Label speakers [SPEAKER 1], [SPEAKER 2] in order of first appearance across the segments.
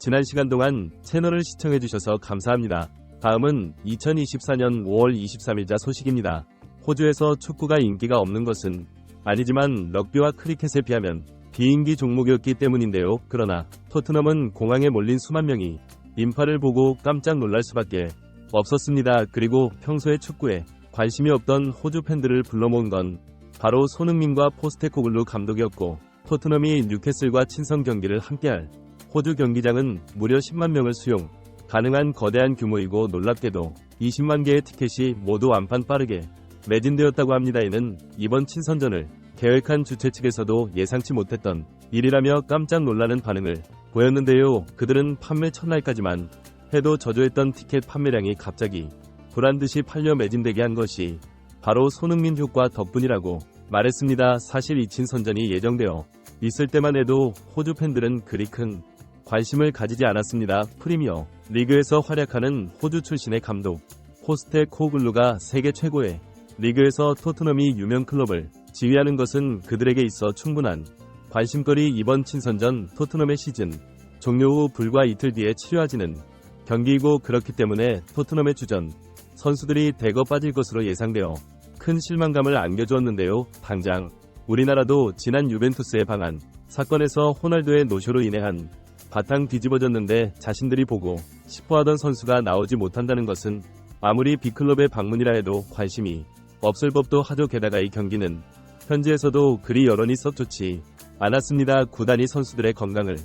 [SPEAKER 1] 지난 시간 동안 채널을 시청해주셔서 감사합니다. 다음은 2024년 5월 23일자 소식입니다. 호주에서 축구가 인기가 없는 것은 아니지만 럭비와 크리켓에 비하면 비인기 종목이었기 때문인데요. 그러나 토트넘은 공항에 몰린 수만 명이 인파를 보고 깜짝 놀랄 수밖에 없었습니다. 그리고 평소에 축구에 관심이 없던 호주 팬들을 불러 모은 건 바로 손흥민과 포스테코글루 감독이었고, 토트넘이 뉴캐슬과 친선 경기를 함께할 호주 경기장은 무려 10만 명을 수용 가능한 거대한 규모이고, 놀랍게도 20만 개의 티켓이 모두 완판 빠르게 매진되었다고 합니다. 이는 이번 친선전을 계획한 주최 측에서도 예상치 못했던 일이라며 깜짝 놀라는 반응을 보였는데요. 그들은 판매 첫날까지만 해도 저조했던 티켓 판매량이 갑자기 불안듯이 팔려 매진되게 한 것이 바로 손흥민 효과 덕분이라고 말했습니다. 사실 이 친선전이 예정되어 있을 때만 해도 호주 팬들은 그리 큰 관심을 가지지 않았습니다. 프리미어 리그에서 활약하는 호주 출신의 감독 포스테코글루가 세계 최고의 리그에서 토트넘이 유명 클럽을 지휘하는 것은 그들에게 있어 충분한 관심거리. 이번 친선전 토트넘의 시즌 종료 후 불과 이틀 뒤에 치러지는 경기이고, 그렇기 때문에 토트넘의 주전 선수들이 대거 빠질 것으로 예상되어 큰 실망감을 안겨주었는데요. 당장 우리나라도 지난 유벤투스의 방한 사건에서 호날두의 노쇼로 인해 한 바탕 뒤집어졌는데, 자신들이 보고 싶어하던 선수가 나오지 못한다는 것은 아무리 빅클럽의 방문이라 해도 관심이 없을 법도 하죠. 게다가 이 경기는 현지에서도 그리 여론이 썩 좋지 않았습니다. 구단이 선수들의 건강을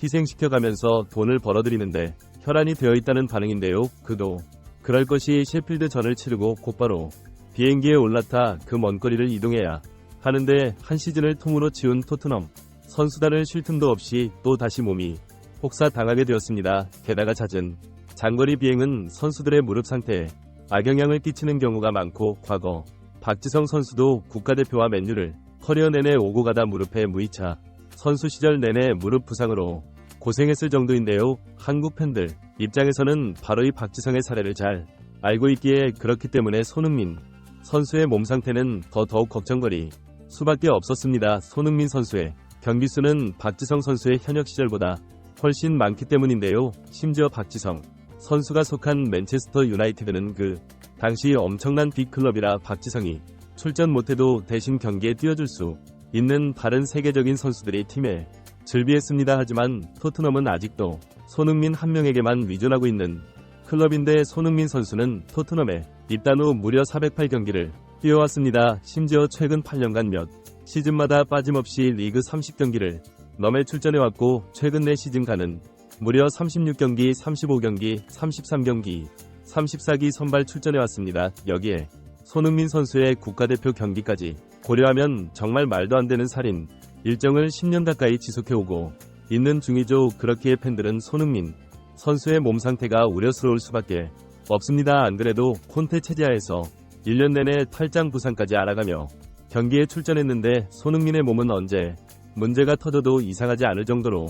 [SPEAKER 1] 희생시켜가면서 돈을 벌어들이는데 혈안이 되어 있다는 반응인데요. 그도 그럴 것이 셰필드전을 치르고 곧바로 비행기에 올라타 그 먼 거리를 이동해야 하는데, 한 시즌을 통으로 치운 토트넘 선수단을 쉴 틈도 없이 또 다시 몸이 혹사당하게 되었습니다. 게다가 잦은 장거리 비행은 선수들의 무릎 상태에 악영향을 끼치는 경우가 많고, 과거 박지성 선수도 국가대표와 맨유를 커리어 내내 오고 가다 무릎에 무이차 선수 시절 내내 무릎 부상으로 고생했을 정도인데요. 한국 팬들 입장에서는 바로 이 박지성의 사례를 잘 알고 있기에 그렇기 때문에 손흥민 선수의 몸 상태는 더욱 걱정거리 수밖에 없었습니다. 손흥민 선수의 경기수는 박지성 선수의 현역 시절보다 훨씬 많기 때문인데요. 심지어 박지성 선수가 속한 맨체스터 유나이티드는 그 당시 엄청난 빅클럽이라 박지성이 출전 못해도 대신 경기에 뛰어줄 수 있는 다른 세계적인 선수들이 팀에 즐비했습니다. 하지만 토트넘은 아직도 손흥민 한 명에게만 의존하고 있는 클럽인데, 손흥민 선수는 토트넘에 입단 후 무려 408경기를 뛰어왔습니다. 심지어 최근 8년간 몇 시즌마다 빠짐없이 리그 30경기를 넘게 출전해왔고, 최근 4시즌간은 무려 36경기, 35경기, 33경기, 34기 선발 출전해왔습니다. 여기에 손흥민 선수의 국가대표 경기까지 고려하면 정말 말도 안 되는 살인 일정을 10년 가까이 지속해오고 있는 중이죠. 그렇기에 팬들은 손흥민 선수의 몸 상태가 우려스러울 수밖에 없습니다. 안 그래도 콘테 체제하에서 1년 내내 탈장 부상까지 알아가며 경기에 출전했는데, 손흥민의 몸은 언제 문제가 터져도 이상하지 않을 정도로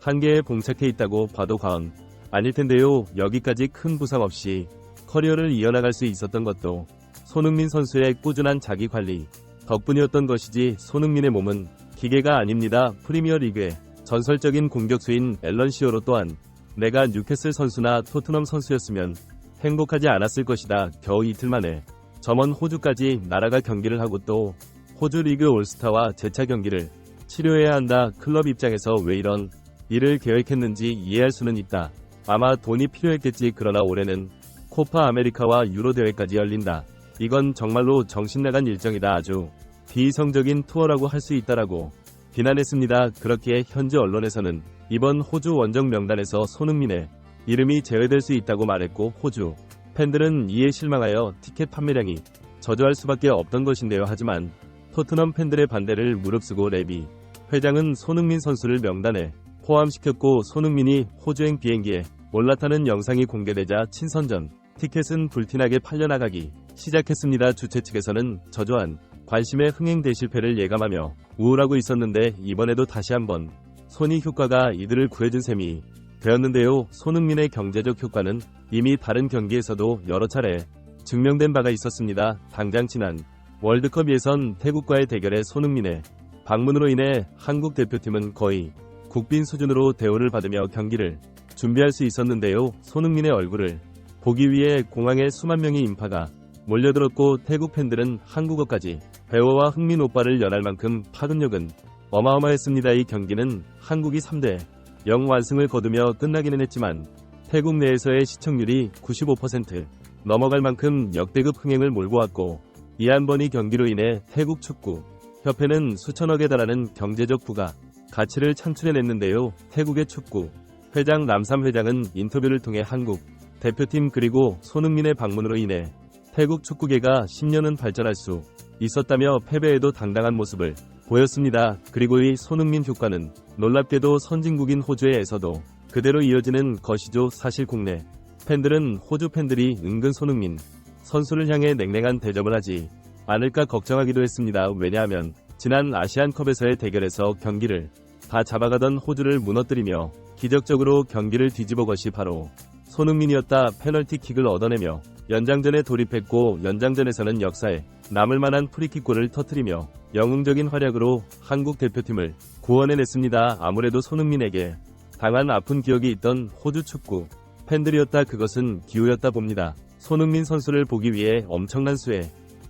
[SPEAKER 1] 한계에 봉착해 있다고 봐도 과언 아닐 텐데요. 여기까지 큰 부상 없이 커리어를 이어나갈 수 있었던 것도 손흥민 선수의 꾸준한 자기 관리 덕분이었던 것이지, 손흥민의 몸은 기계가 아닙니다. 프리미어 리그의 전설적인 공격수인 앨런 시어로 또한 내가 뉴캐슬 선수나 토트넘 선수였으면 행복하지 않았을 것이다. 겨우 이틀 만에 저먼 호주까지 날아가 경기를 하고 또 호주 리그 올스타와 재차 경기를 치료해야 한다. 클럽 입장에서 왜 이런 일을 계획했는지 이해할 수는 있다. 아마 돈이 필요했겠지. 그러나 올해는 코파 아메리카와 유로 대회까지 열린다. 이건 정말로 정신나간 일정이다. 아주 비이성적인 투어라고 할 수 있다라고 비난했습니다. 그렇기에 현지 언론에서는 이번 호주 원정 명단에서 손흥민의 이름이 제외될 수 있다고 말했고, 호주 팬들은 이에 실망하여 티켓 판매량이 저조할 수밖에 없던 것인데요. 하지만 토트넘 팬들의 반대를 무릅쓰고 레비 회장은 손흥민 선수를 명단에 포함시켰고, 손흥민이 호주행 비행기에 올라타는 영상이 공개되자 친선전 티켓은 불티나게 팔려나가기 시작했습니다. 주최 측에서는 저조한 관심의 흥행 대실패를 예감하며 우울하고 있었는데, 이번에도 다시 한번 손이 효과가 이들을 구해준 셈이 되었는데요. 손흥민의 경제적 효과는 이미 다른 경기에서도 여러 차례 증명된 바가 있었습니다. 당장 지난 월드컵 예선 태국과의 대결에 손흥민의 방문으로 인해 한국 대표팀은 거의 국빈 수준으로 대우를 받으며 경기를 준비할 수 있었는데요. 손흥민의 얼굴을 보기 위해 공항에 수만 명의 인파가 몰려들었고 태국 팬들은 한국어까지 배워와 흥민 오빠를 연할 만큼 파급력은 어마어마했습니다. 이 경기는 한국이 3대0 완승을 거두며 끝나기는 했지만 태국 내에서의 시청률이 95% 넘어갈 만큼 역대급 흥행을 몰고 왔고 이 한 번의 경기로 인해 태국 축구 협회는 수천억에 달하는 경제적 부가 가치를 창출해냈는데요. 태국의 축구 회장 남삼 회장은 인터뷰를 통해 한국 대표팀 그리고 손흥민의 방문으로 인해 태국 축구계가 10년은 발전할 수 있었다며 패배에도 당당한 모습을 보였습니다. 그리고 이 손흥민 효과는 놀랍게도 선진국인 호주에서도 그대로 이어지는 것이죠. 사실 국내 팬들은 호주 팬들이 은근 손흥민 선수를 향해 냉랭한 대접을 하지 않을까 걱정하기도 했습니다. 왜냐하면 지난 아시안컵에서의 대결에서 경기를 다 잡아가던 호주를 무너뜨리며 기적적으로 경기를 뒤집어 것이 바로 손흥민이었다. 페널티킥을 얻어내며 연장전에 돌입했고 연장전에서는 역사에 남을 만한 프리킥골을 터뜨리며 영웅적인 활약으로 한국 대표팀을 구원해냈습니다. 아무래도 손흥민에게 당한 아픈 기억이 있던 호주 축구 팬들이었다. 그것은 기우였다 봅니다. 손흥민 선수를 보기 위해 엄청난 수의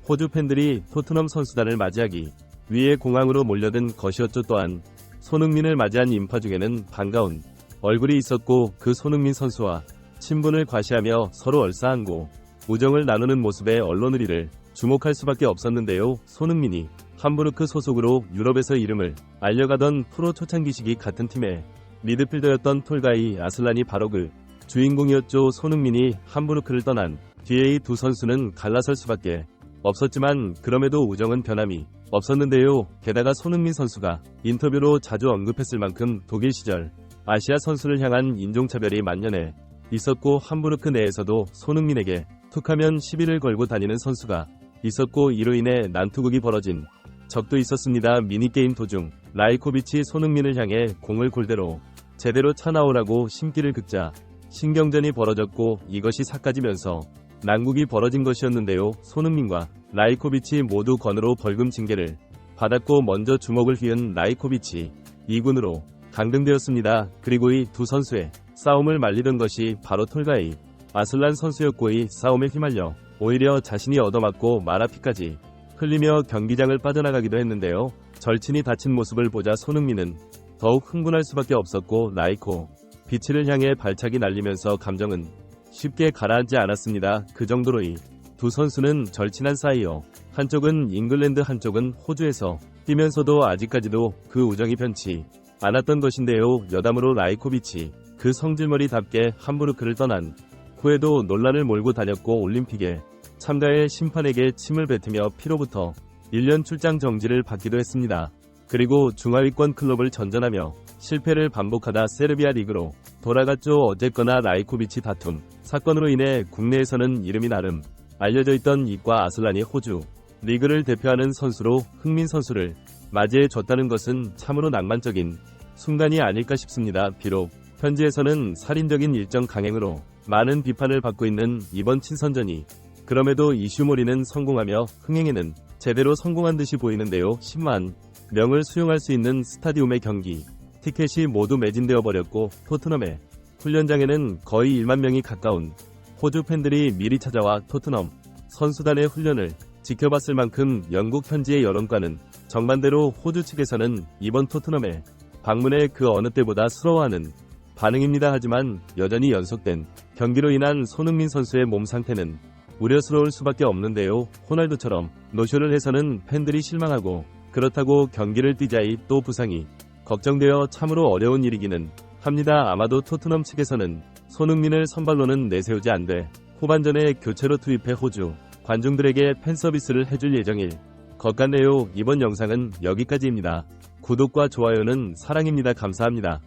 [SPEAKER 1] 호주 팬들이 토트넘 선수단을 맞이하기 위해 공항으로 몰려든 것이었죠. 또한 손흥민을 맞이한 인파 중에는 반가운 얼굴이 있었고 그 손흥민 선수와 친분을 과시하며 서로 얼싸안고 우정을 나누는 모습에 언론을 이를 주목할 수밖에 없었는데요. 손흥민이 함부르크 소속으로 유럽에서 이름을 알려가던 프로 초창기 시기 같은 팀의 미드필더였던 톨가이 아슬란이 바로 그 주인공이었죠. 손흥민이 함부르크를 떠난 뒤에 이 두 선수는 갈라설 수밖에 없었지만 그럼에도 우정은 변함이 없었는데요. 게다가 손흥민 선수가 인터뷰로 자주 언급했을 만큼 독일 시절 아시아 선수를 향한 인종차별이 만연해 있었고 함부르크 내에서도 손흥민에게 툭하면 시비를 걸고 다니는 선수가 있었고 이로 인해 난투극이 벌어진 적도 있었습니다. 미니게임 도중 라이코비치 손흥민을 향해 공을 골대로 제대로 차나오라고 심기를 긁자 신경전이 벌어졌고 이것이 삭까지면서 난국이 벌어진 것이었는데요. 손흥민과 라이코비치 모두 건으로 벌금 징계를 받았고 먼저 주먹을 휘은 라이코비치 2군으로 강등되었습니다. 그리고 이 두 선수의 싸움을 말리던 것이 바로 톨가이 아슬란 선수였고 이 싸움에 휘말려 오히려 자신이 얻어맞고 말아피까지 흘리며 경기장을 빠져나가기도 했는데요. 절친이 다친 모습을 보자 손흥민은 더욱 흥분할 수밖에 없었고 라이코비치를 향해 발차기 날리면서 감정은 쉽게 가라앉지 않았습니다. 그 정도로 이 두 선수는 절친한 사이요. 한쪽은 잉글랜드 한쪽은 호주에서 뛰면서도 아직까지도 그 우정이 변치 않았던 것인데요. 여담으로 라이코비치 그 성질머리답게 함부르크를 떠난 후에도 논란을 몰고 다녔고 올림픽에 참가해 심판에게 침을 뱉으며 피로부터 1년 출장 정지를 받기도 했습니다. 그리고 중하위권 클럽을 전전하며 실패를 반복하다 세르비아 리그로 돌아갔죠. 어쨌거나 라이코비치 다툼 사건으로 인해 국내에서는 이름이 나름 알려져 있던 이과 아슬란이 호주 리그를 대표하는 선수로 흥민 선수를 맞이해 줬다는 것은 참으로 낭만적인 순간이 아닐까 싶습니다. 비록 현지에서는 살인적인 일정 강행으로 많은 비판을 받고 있는 이번 친선전이 그럼에도 이슈몰이는 성공하며 흥행에는 제대로 성공한 듯이 보이는데요. 10만 명을 수용할 수 있는 스타디움의 경기 티켓이 모두 매진되어 버렸고 토트넘의 훈련장에는 거의 1만 명이 가까운 호주 팬들이 미리 찾아와 토트넘 선수단의 훈련을 지켜봤을 만큼 영국 현지의 여론과는 정반대로 호주 측에서는 이번 토트넘의 방문에 그 어느 때보다 스러워하는 반응입니다. 하지만 여전히 연속된 경기로 인한 손흥민 선수의 몸 상태는 우려스러울 수밖에 없는데요. 호날두처럼 노쇼를 해서는 팬들이 실망하고 그렇다고 경기를 뛰자이 또 부상이 걱정되어 참으로 어려운 일이기는 합니다. 아마도 토트넘 측에서는 손흥민을 선발로는 내세우지 않되 후반전에 교체로 투입해 호주 관중들에게 팬서비스를 해줄 예정일 것 같네요. 이번 영상은 여기까지입니다. 구독과 좋아요는 사랑입니다. 감사합니다.